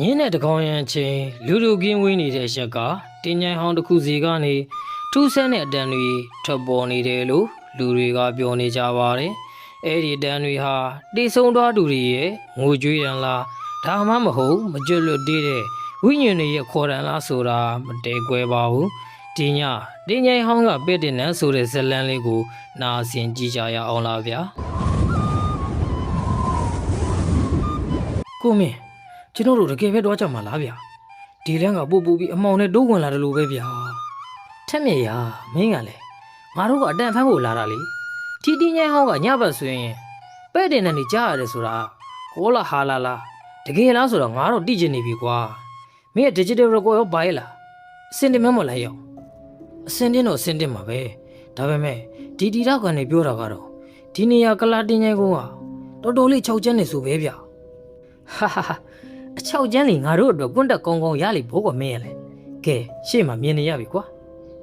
ညင်းတဲ့တကောင်ရန်ချင်းလူလူကင်းဝင်းနေတဲ့ရက်ကတင်းញိုင်ဟောင်းတစ်ခုစီကနေထူးဆန်းတဲ့အတန်တွေထွက်ပေါ်နေတယ်လို့လူတွေကပြောနေကြပါတယ်။အဲ့ဒီအတန်တွေဟာတိဆုံသွားသူတွေရဲ့ငိုကြွေးရန်လားဒါမှမဟုတ်မကြွလွတ်သေးတဲ့ဝိညာဉ်တွေရဲ့ခေါ်ရန်လားဆိုတာမတဲကွဲပါဘူး။ဒီညတင်းញိုင်ဟောင်းကပဲ့တင်နန်းဆိုတဲ့ဇလန်းလေးကိုနားဆင်ကြည့်ကြရအောင်လားဗျာ။ကိုမင်းကျွန်တော်တို့တကယ်ပဲတော့ကြမှာလားဗျာဒီလန်းကပို့ပြီးအမောင်နဲ့တိုးဝင်လာတယ်လို့ပဲဗျာထက်မြက်ရမင်းကလည်းငါတို့ကအတန်ဖမ်းဖို့လာတာလေတီတီညိုင်းဟောင်းကညဘက်ဆိုရင်ပဲ့တင်တဲ့နေကြားရတယ်ဆိုတာဟောလာဟာလာလားတကယ်လားဆိုတော့ငါတော့တိကျနေပြီကွာမင်းရဲ့ digital record ရောဘာလဲလားအစင်တင်မမလားရောက်အစင်တင်တော့အစင်တင်မှာပဲဒါပေမဲ့ဒီတီတော့ကနေပြောတာကတော့ဒီနေရာကလာတင်ညိုင်းကုန်းကတော်တော်လေး6ကျန်းနေဆိုပဲဗျာဟာဟာအချောက်ကျန်းလီငါတို့အတွက်ကွန့်တက်ကောင်းကောင်းရလိဘောကမင်းရလဲကဲရှေ့မှာမြင်နေရပြီကွာ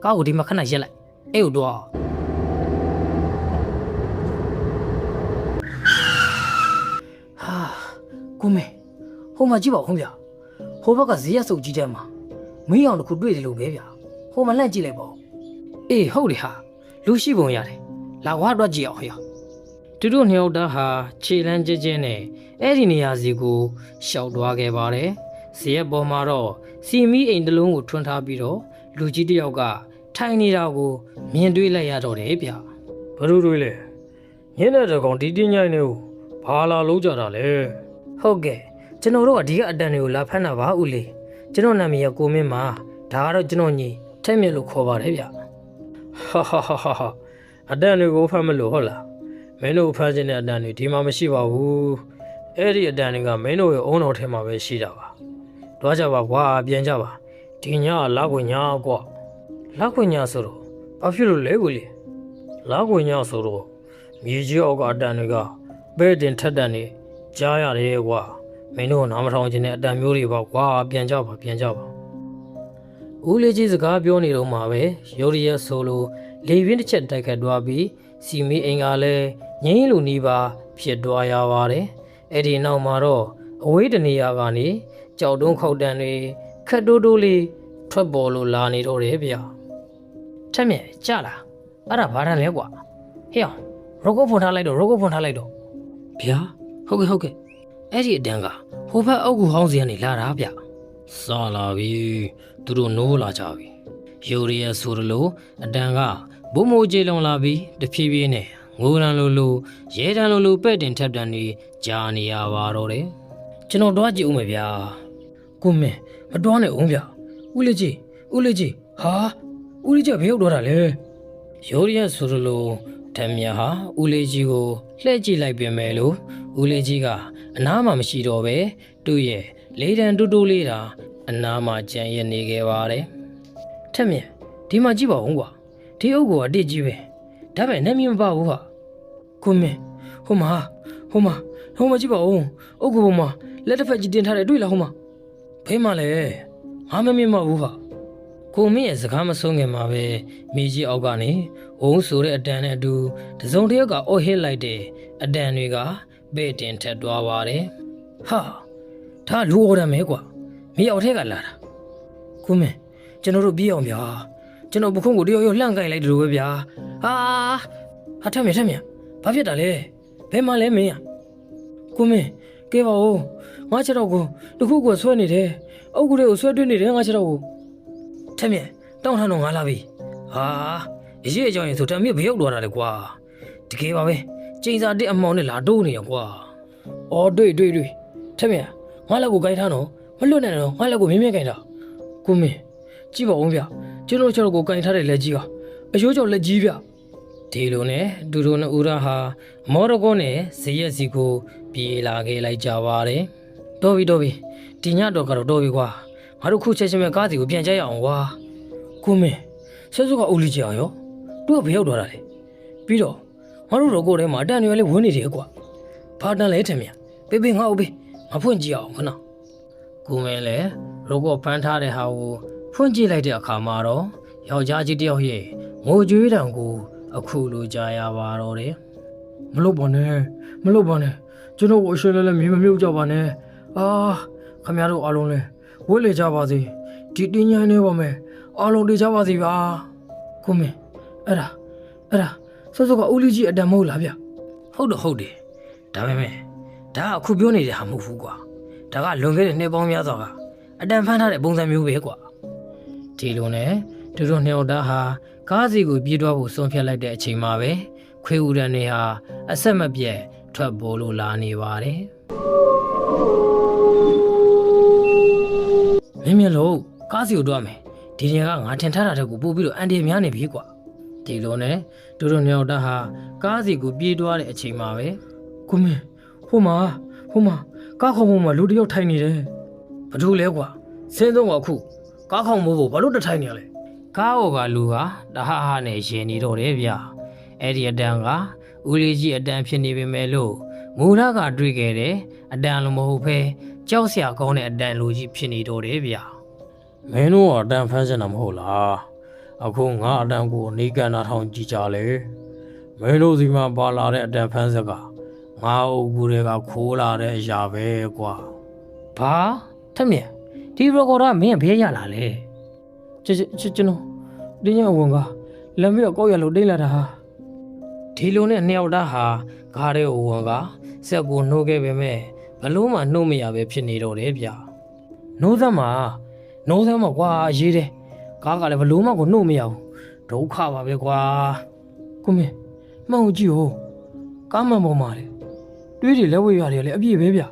ကားကိုဒီမှာခဏရက်လိုက်အဲ့ဟိုတော့ဟာကိုမေဟိုမှာကြည့်ပါဦးဗျာဟိုဘက်ကဈေးရစုပ်ကြီးတဲ့မှာမင်းအောင်တစ်ခုတွေ့တယ်လို့ပဲဗျာဟိုမှာလှန့်ကြည့်လိုက်ပါဦးအေးဟုတ်တယ်ဟာလူရှိပုံရတယ်လာဝါတော့ကြည့်အောင်ဟေ့သူတို့နှစ်ယောက်သားဟာခြေလန်းကျဲကျဲနဲ့အဲ့ဒီနေရာစီကိုရှောက်သွားခဲ့ပါတယ်။ဇရက်ပေါ်မှာတော့စီမီအိမ်တစ်လုံးကိုထွန်းထားပြီးတော့လူကြီးတစ်ယောက်ကထိုင်နေတာကိုမြင်တွေ့လိုက်ရတော့တယ်ဗျ။ဘယ်လိုတွေ့လဲ။ညနေတကောင်ဒီတင်းညိုင်းနေကိုဘာလာလုံးကြတာလဲ။ဟုတ်ကဲ့ကျွန်တော်တို့ကဒီကအတန်တွေကိုလာဖမ်းတာပါဦးလေး။ကျွန်တော်နာမည်ကကိုမင်းပါ။ဒါကတော့ကျွန်တော်ညီထက်မြက်လို့ခေါ်ပါတယ်ဗျ။ဟာဟာဟာဟာအတန်တွေကိုဖမ်းမလို့ဟုတ်လား။မင်းတို့ဖမ်းခြင်းတဲ့အတန်တွေဒီမှာမရှိပါဘူး။အဲ့ဒီအတန်တွေကမင်းတို့ရဲ့အုံတော်ထဲမှာပဲရှိတာပါ။တွားကြပါကွာပြန်ကြပါ။ဒီညကလောက်ခွင့်ညာကွာ။လောက်ခွင့်ညာဆိုတော့ဘာဖြစ်လို့လဲကိုလေ။လောက်ခွင့်ညာဆိုတော့မြေကြီးအောက်ကအတန်တွေကပဲ့တင်ထက်တန်နေကြားရတယ်ကွာ။မင်းတို့နားမထောင်ခြင်းတဲ့အတန်မျိုးတွေပါကွာပြန်ကြပါပြန်ကြပါ။ဦးလေးကြီးစကားပြောနေတော့မှပဲရိုးရဲဆိုလို့လေပြင်းတစ်ချက်တိုက်ခတ်သွားပြီးစီမီအိမ်ကလည်းငင်းလူနီးပါဖြစ်သွားရပါတယ်။အဲ့ဒီနောက်မှာတော့အဝေးတနေရာကနေကြောက်တုံးခောက်တန်တွေခက်တိုးတိုးလေးထွက်ပေါ်လို့လာနေတော့တယ်ဗျ။ထက်မြက်ကြလားအဲ့ဒါဘာတန်းလဲကွာဟေ့အောင်ရော့ကောဖွန်ထားလိုက်တော့ဗျာဟုတ်ကဲ့အဲ့ဒီအတန်းကဟိုဘက်အုပ်ကူဟောင်းစီကနေလာတာဗျ။စလာပြီသူတို့နိုးလာကြပြီ။ယူရီယာဆိုလို့အတန်းကဘုံမိုးကြေလုံလာပြီးတဖြည်းဖြည်းနဲ့ငိုရန်လိုရဲတန်လိုပဲ့တင်ထက်တန်နေကြားနေရပါတော့တယ်ကျွန်တော်တော့ကြည့်ဦးမယ်ဗျာကိုမင်းမတော်နဲ့ဦးဗျာဦးလေးကြီးဟာဦးလေးကြီးဘယ်ရောက်တော့တာလဲရိုးရဲဆိုလို့ဓမြဟာဦးလေးကြီးကိုလှည့်ကြည့်လိုက်ပြင်မယ်လို့ဦးလေးကြီးကအနားမှမရှိတော့ပဲသူ့ရဲ့လေးတန်တူတူလေးတာအနားမှကြံရနေခဲ့ပါတယ်ထက်မြဒီမှာကြည့်ပါဦးကွာဒီအုပ်ကအတစ်ကြီးပဲဒါပဲနဲ့မြင်မပါဘူးဟာကိုမင်းဟိုမှာကြည့်ပါဦးအုပ်ကပေါ်မှာလက်တစ်ဖက်ကြီးတင်ထားတယ်တွေ့လားဟိုမှာဘယ်မှာလဲငါမမြင်မဘူးဟာကိုမင်းရဲ့စကားမဆုံးခင်မှာပဲမိကြီးအောက်ကနေဝုန်းဆိုတဲ့အတန်နဲ့အတူတစုံတစ်ယောက်ကအော်ဟစ်လိုက်တဲ့အတန်တွေကပဲ့တင်ထက်သွားပါတယ်ဟာဒါလူအော်တယ်မဲကွာမိအောက်ထဲကလာတာကိုမင်းကျွန်တော်တို့ပြေးအောင်ဗျာကျွန်တော်ပခုံးကိုတယောက်လှန့်ကိုင်လိုက်တယ်လို့ပဲဗျာဟာထက်မြက်ဘာဖြစ်တာလဲဘယ်မှာလဲမင်းကိုမင်းကဲပါဦးငါချက်တော့ကိုတခုကိုဆွဲနေတယ်အုပ်ကူလေးကိုဆွဲတွင်းနေတယ်ငါချက်တော့ကိုထက်မြက်တောင်းထမ်းတော့ငါလာပြီဟာအရေးအကြောင်းရင်ဆိုထက်မြက်ဘယ်ရောက်တော့တာလဲကွာတကယ်ပါပဲကျိန်စာတစ်အမောင်နဲ့လာတိုးနေရကွာအော်တွေ့ထက်မြက်ငါလက်ကိုကိုင်းထားတော့မလွတ်နဲ့တော့ငါလက်ကိုမြင်းကိုင်းထားကိုမင်းကြည့်ပါဦးဗျကျွန်တော်ချက်တော့ကိုကင်ထားတဲ့လက်ကြီးကအရိုးကြောင့်လက်ကြီးဗျဒီလိုနဲ့ဒူဒိုနဲ့ဦးရဟာမော်ရကိုနဲ့ဇရက်စီကိုပြေးလာခဲ့လိုက်ကြပါတယ်တော်ပြီဒီညတော့ကတော့တော်ပြီကွာငါတို့ခုချက်ချင်းပဲကားစီကိုပြန်ကြရအောင်ကွာကိုမင်းဆက်စုကဦးလေးကြအောင်ရောသူကဘယ်ရောက်သွားတာလဲပြီးတော့ငါတို့တော့ကိုယ်ထဲမှာအတန်တွေလည်းဝင်းနေတယ်ကွာဘာတန်လဲထင်မြပေးငါ့ဦးပေးငါဖွင့်ကြည့်အောင်ခဏကိုမင်းလည်းရောကောဖမ်းထားတဲ့ဟာကိုဖွင့်ကြည့်လိုက်တဲ့အခါမှာတော့ယောက်ျားကြီးတယောက်ရဲ့ငိုကြွေးတံကိုအခုလိုကြားရပါတော့တယ်မလုပ်ပါနဲ့ကျွန်တော်ကိုအရှင်းလဲမြင်မမြုပ်ကြပါနဲ့ ခမရတို့အားလုံးလဲဝိလေကြပါစေဒီတင်းញိုင်းနေပါမယ်အားလုံးတေးကြပါစေဗျာကိုမင်းအဲ့ဒါစောစောကဦးလေးကြီးအတန်မဟုတ်လားဗျ ဟုတ်တယ်ဒါပေမဲ့ဒါကအခုပြောနေတဲ့ဟာမဟုတ်ဘူးကွာဒါကလွန်ခဲ့တဲ့နှစ်ပေါင်းများစွာကအတန်ဖမ်းထားတဲ့ပုံစံမျိုးပဲကွာဒီလိုနဲ့သူတို့နှစ်ယောက်သားဟာကားစီကိုပြေးသွားဖို့ဆုံးဖြတ်လိုက်တဲ့အချိန်မှာပဲခွေးဦးရန်တွေဟာအဆက်မပြတ်ထွက်ပေါ်လို့လာနေပါတယ်မင်းလို့ကားစီကိုတွားမယ်ဒီနေရာကငါထင်ထားတာတက်ကိုပို့ပြီးတော့အန်ဒီများနေပြီကွာဒီလိုနဲ့သူတို့နှစ်ယောက်သားဟာကားစီကိုပြေးသွားတဲ့အချိန်မှာပဲ ကိုမင်းဟိုမှာကားခေါင်းပေါ်မှာလူတစ်ယောက်ထိုင်နေတယ် ဘာလို့လဲကွာစင်းဆုံးကအခုကားခေါင်မိုးဖို့ဘာလို့တထိုင်နေရလဲကားဟောကလူဟာတဟဟနဲ့ရင်နေတော့တယ်ဗျအဲ့ဒီအတန်ကဦးလေးကြီးအတန်ဖြစ်နေပေမဲ့လို့မူလကတွေ့ခဲ့တဲ့အတန်လိုမဟုတ်ဘဲကြောက်စရာကောင်းတဲ့အတန်လိုကြီးဖြစ်နေတော့တယ်ဗျမင်းတို့ကအတန်ဖမ်းစင်တာမဟုတ်လားအခုငါအတန်ကိုနေကန်နာထောင်ကြည့်ကြလေမင်းတို့စီမှာပါလာတဲ့အတန်ဖမ်းစက်ကငါအုပ်ကူတွေကခိုးလာတဲ့အရာပဲကွာဘာထက်မြက်ဒီရကော်ဒါမင်းဘယ်ရလာလဲ ကျွန်တော်တင်းညအဝင်ကလမ်းပြီးတော့ကောက်ရလို့တိတ်လာတာဟာ ဒီလိုနဲ့နှစ်ယောက်သားဟာဂါးတဲ့ဝင်ကစက်ကိုနှိုးခဲ့ပေမဲ့ဘလို့မှနှိုးမရပဲဖြစ်နေတော့တယ်ဗျနှိုးသမ်းမှာကွာရေးတယ်ကားကလည်းဘလို့မှကိုနှိုးမရဘူးဒုက္ခပါပဲကွာ ကိုမင်းမှောင်ကြည့်ဟိုကားမှန်ပေါ်မှာလေတွေးတွေလက်ဝဲရတယ်လေအပြည့်ပဲဗျ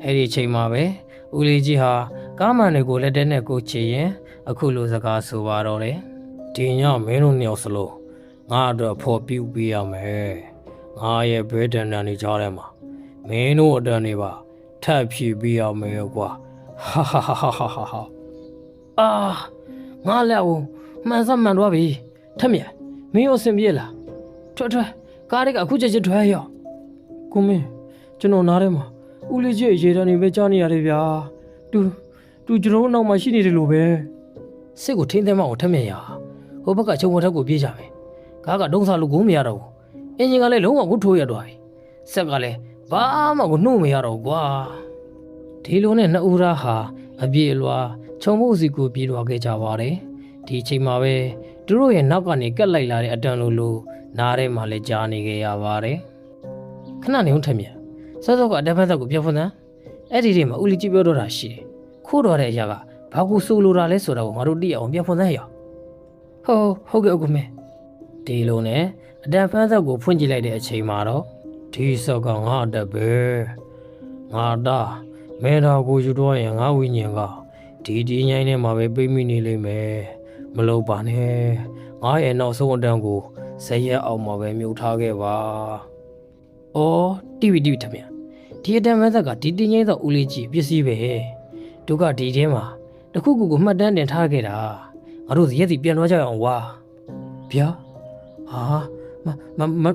အဲ့ဒီအချိန်မှာပဲဦးလေးကြီးဟာကားမှန်တွေကိုလက်ထဲနဲ့ကိုချေရင်အခုလိုစကားဆိုပါတော့တယ်ဒီညမင်းတို့နှစ်ယောက်စလုံးငါအတွက်ဖော်ပြပေးရမယ်ငါရဲ့ဘဲတန်တန်နေကြတဲ့မှာမင်းတို့အတန်နေပါထပ်ဖြည့်ပေးရမယ်ကွာဟာအာငါလည်းမှန်စမှန်တော့ပြီထက်မြက်မင်းရောအဆင်ပြေလားထွက်ကားတွေကအခုချက်ထွက်ရော ကိုမင်းကျွန်တော်နားထဲမှာဦးလေးကြီးရေတန်းနေပဲကြားနေရတယ်ဗျာသူကျွန်တော်နောက်မှာရှိနေတယ်လို့ပဲ စစ်ကိုထိန်းသိမ်းမအောင်ထက်မြက်ရဟိုဘက်ကချုံဝတ်ထက်ကိုပြေးကြမယ်ကားကဒုံစားလို့ကိုမရတော့ဘူးအင်ဂျင်ကလည်းလုံးဝကိုထိုးရတော့ပြီဆက်ကလည်းဘာမှကိုနှုတ်မရတော့ဘူးကွာဒီလိုနဲ့နှစ်ဦးသားဟာအပြေအလွာခြုံဖို့စီကိုပြေးသွားခဲ့ကြပါတယ်ဒီအချိန်မှာပဲသူတို့ရဲ့နောက်ကနေကက်လိုက်လာတဲ့အတန်လိုနားထဲမှာလည်းကြားနေခဲ့ရပါတယ်ခဏနေဦးထက်မြက်စောစောကအတဖက်သက်ကိုပြောဖွန်းစမ်းအဲ့ဒီတည်းမှာဦးလီကြီးပြောတော့တာရှိတယ်ခိုးတော်တဲ့အရာကဘာကိုဆိုလိုတာလဲဆိုတာကိုငါတို့သိအောင်ပြောဖွန်းစမ်းရဟုတ်ကဲ့ဦးမင်းဒီလိုနဲ့အတန်ဖန်းသက်ကိုဖွင့်ကြည့်လိုက်တဲ့အချိန်မှာတော့ဒီစောကငါအတက်ပဲငါတာမင်းတော်ကိုယူတော့ရင်ငါဝိညာဉ်ကဒီညိုင်းထဲမှာပဲပိတ်မိနေလိမ့်မယ်မလုပ်ပါနဲ့ငါရဲ့နောက်ဆုံးအတန်ကိုဇရက်အောင်မှာပဲမြုပ်ထားခဲ့ပါအော်တီဗီထမင်းဒီအတန်ဖန်းသက်ကဒီတင်းငိမ့်သောဦးလေးကြီးပစ္စည်းပဲဒုက္ခဒီထဲမှာတခုခုကိုမှတ်တမ်းတင်ထားခဲ့တာငါတို့ဇရက်စီပြန်သွားကြအောင်ဝါဗျာဟာ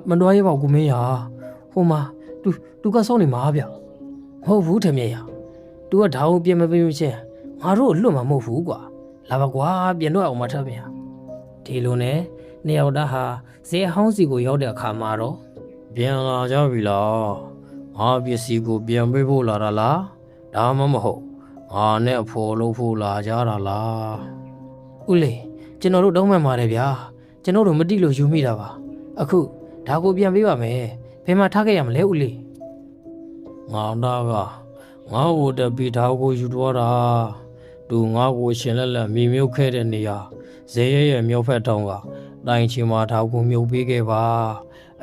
မတော်ရပါဘူးကိုမင်းရဟိုမှာသူကစောင်းနေမှာဗျ မဟုတ်ဘူးထမင်းရသူကဒါကိုပြင်မပေးချင်းငါတို့လွတ်မှာမဟုတ်ဘူးကွာလာပါကွာပြင်တော့အောင်မထပ်ပြန်ဒီလိုနဲ့နှစ်ယောက်သားဟာဇေဟောင်းစီကိုရောက်တဲ့အခါမှာတော့ပြန်လာကြပြီလားငါပစ္စည်းကိုပြန်ပေးဖို့လာတာလားဒါမှမဟုတ်ငါနဲ့အဖော်လို့ဖို့လာကြတာလားဦးလေးကျွန်တော်တို့တောင်းပန်ပါတယ်ဗျာကျွန်တော်တို့မတိလို့ယူမိတာပါအခုဒါကိုပြန်ပေးပါမယ်ဘယ်မှာထားခဲ့ရမလဲဦးလေးငါသားကငါ့ကိုတပီထားကိုယူသွားတာသူငါ့ကိုရှင်လက်လက်မြေမြုပ်ခဲ့တဲ့နေရာဇေရဲ့မြောက်ဖက်တောင်ကတိုင်ချီမှာထားကိုမြုပ်ပေးခဲ့ပါ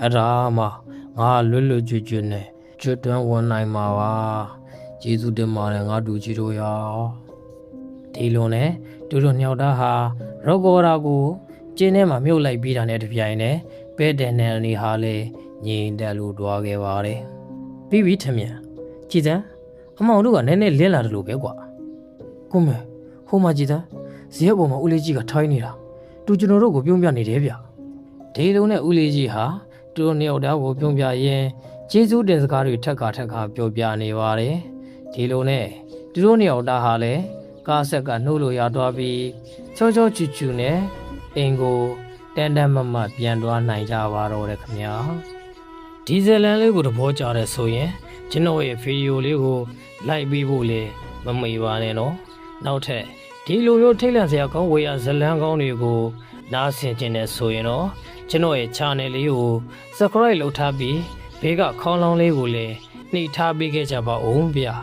အဲ့ဒါမှငါလွတ်ကျွတ်နဲ့ကျွတ်တွန်းဝင်နိုင်မှာပါကျေးဇူးတင်ပါတယ်ငါတူကြီးတို့ရောဒီလိုနဲ့သူတို့ညောက်သားဟာရောဂောရာကိုကျင်းထဲမှာမြုပ်လိုက်ပြီးတာနဲ့တပြိုင်နက်ပဲ့တဲ့နယ်အနေဟာလေငြိမ်တက်လို့တွားခဲ့ပါတယ်ပြီးထမင်းကြည်စမ်းအမောင်တို့ကနည်းနည်းလင်းလာတယ်လို့ပဲကွာကိုမင်းဟိုမှာကြည်စမ်းဇရက်ပေါ်မှာဦးလေးကြီးကထိုင်းနေတာသူကျွန်တော်တို့ကိုပြုံးပြနေတယ်ဗျ ဒီလိုနဲ့ဦးလေးကြီးဟာသူတို့နှစ်ယောက်တည်းကိုပြုံးပြရင်ကျေးဇူးတင်စကားတွေထက်ခါပြောပြနေပါတယ်ဒီလိုနဲ့သူတို့နှစ်ယောက်သားဟာလည်းကားဆက်ကနှုတ်လို့ရသွားပြီးချောချူနဲ့အင်ကိုတန်မပြန်သွားနိုင်ကြပါတော့တယ်ခင်ဗျာဒီဇယ်လန်လေးကိုသဘောကျတဲ့ဆိုရင် ကျွန်တော်ရဲ့ဗီဒီယိုလေးကို like ပေးဖို့လည်းမမေ့ပါနဲ့နော်နောက်ထပ်ဒီလိုမျိုးထိတ်လန့်စရာကောင်းဝေးရဇလန်းကောင်းတွေကိုနားဆင်ခြင်းနဲ့ဆိုရင်တော့ကျွန်တော်ရဲ့ channel လေးကို subscribe လုပ်ထားပြီးဘေးကခေါင်းလောင်းလေးကိုလည်းနှိပ်ထားပေးခဲ့ကြပါဦးဗျာ